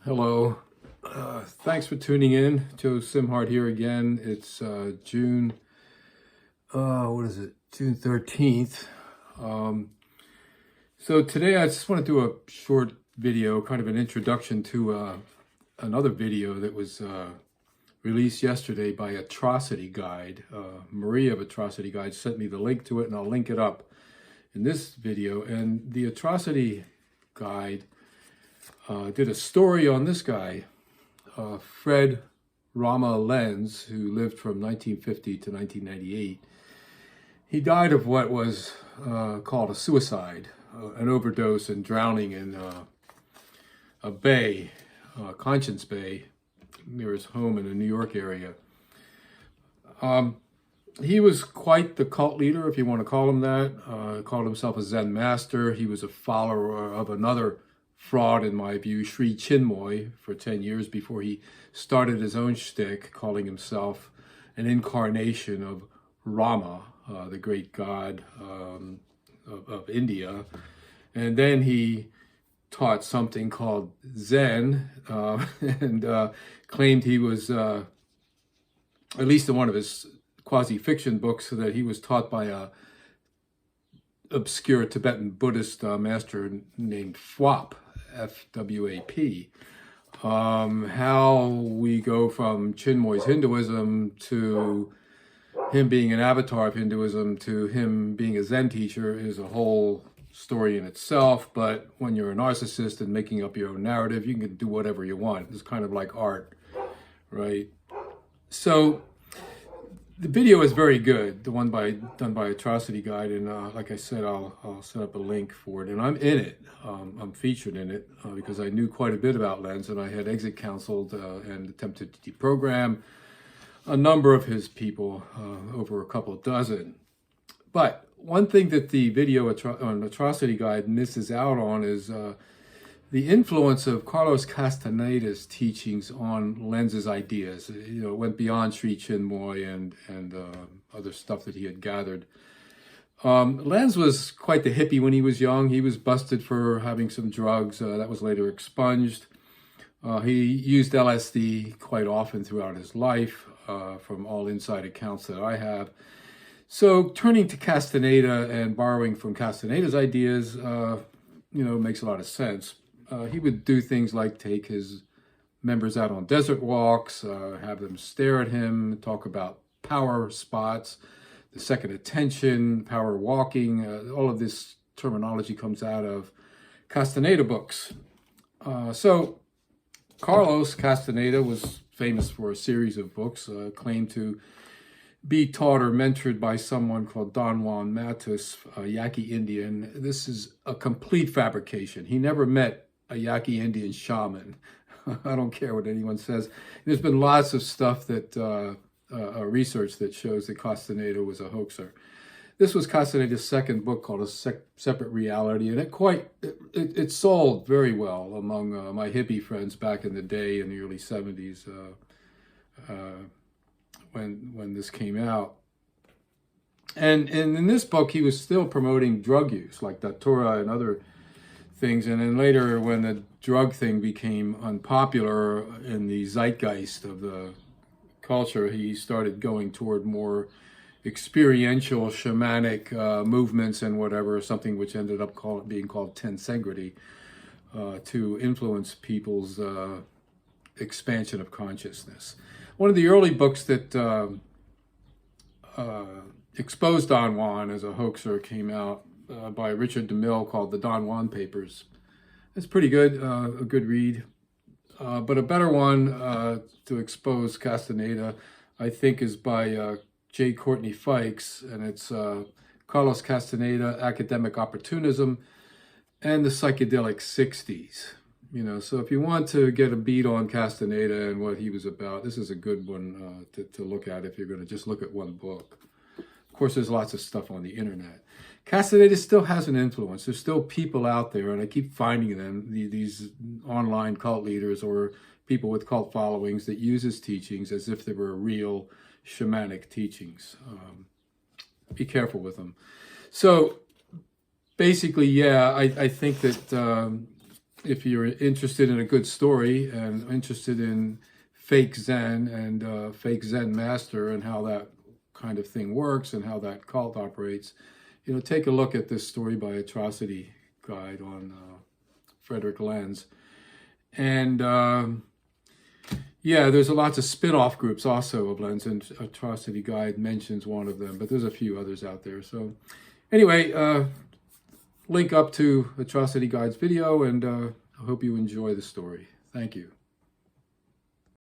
Hello. Thanks for tuning in. Joe Simhart here again. It's June, what is it? June 13th. So today I just want to do a short video, kind of an introduction to another video that was released yesterday by Atrocity Guide. Maria of Atrocity Guide sent me the link to it, and I'll link it up in this video. And the Atrocity Guide did a story on this guy, Rama Lenz, who lived from 1950 to 1998. He died of what was called a suicide, an overdose and drowning in a bay, Conscience Bay, near his home in the New York area. He was quite the cult leader, if you want to call him that. Called himself a Zen Master. He was a follower of another fraud, in my view, Sri Chinmoy, for 10 years before he started his own shtick, calling himself an incarnation of Rama, the great god of India. And then he taught something called Zen and claimed he was, at least in one of his quasi-fiction books, that he was taught by a obscure Tibetan Buddhist master named Fwap, F-W-A-P. How we go from Chinmoy's Hinduism to him being an avatar of Hinduism to him being a Zen teacher is a whole story in itself. But when you're a narcissist and making up your own narrative, you can do whatever you want. It's kind of like art, right? So the video is very good, the one done by Atrocity Guide, and like I said, I'll set up a link for it, and I'm in it. I'm featured in it because I knew quite a bit about Lenz, and I had exit counseled and attempted to deprogram a number of his people, over a couple of dozen. But one thing that the video on Atrocity Guide misses out on is the influence of Carlos Castaneda's teachings on Lenz's ideas. You know, it went beyond Sri Chinmoy and other stuff that he had gathered. Lenz was quite the hippie when he was young. He was busted for having some drugs that was later expunged. He used LSD quite often throughout his life, from all inside accounts that I have. So turning to Castaneda and borrowing from Castaneda's ideas, makes a lot of sense. He would do things like take his members out on desert walks, have them stare at him, talk about power spots, the second attention, power walking. All of this terminology comes out of Castaneda books. So Carlos Castaneda was famous for a series of books, claimed to be taught or mentored by someone called Don Juan Matus, a Yaqui Indian. This is a complete fabrication. He never met a Yaqui Indian shaman. I don't care what anyone says. There's been lots of stuff that research that shows that Castaneda was a hoaxer. This was Castaneda's second book called A Separate Reality, and it sold very well among my hippie friends back in the day in the early 70s when this came out. And in this book, he was still promoting drug use, like Datura and other things. And then later, when the drug thing became unpopular in the zeitgeist of the culture, he started going toward more experiential shamanic movements and whatever, something which ended up being called tensegrity, to influence people's expansion of consciousness. One of the early books that exposed Don Juan as a hoaxer came out by Richard DeMille, called The Don Juan Papers. It's pretty good, a good read. But a better one to expose Castaneda, I think, is by J. Courtney Fikes, and it's Carlos Castaneda, Academic Opportunism and the Psychedelic 60s. So if you want to get a beat on Castaneda and what he was about, this is a good one to look at if you're going to just look at one book. Of course, there's lots of stuff on the internet. Castaneda still has an influence. There's still people out there, and I keep finding them, these online cult leaders or people with cult followings that use his teachings as if they were real shamanic teachings. Be careful with them. So basically, yeah, I think that if you're interested in a good story and interested in fake Zen and fake Zen Master and how that kind of thing works and how that cult operates, you know, take a look at this story by Atrocity Guide on Frederick Lenz. And yeah, there's lots of spin-off groups also of Lenz, and Atrocity Guide mentions one of them, but there's a few others out there. So anyway, link up to Atrocity Guide's video, and I hope you enjoy the story. Thank you.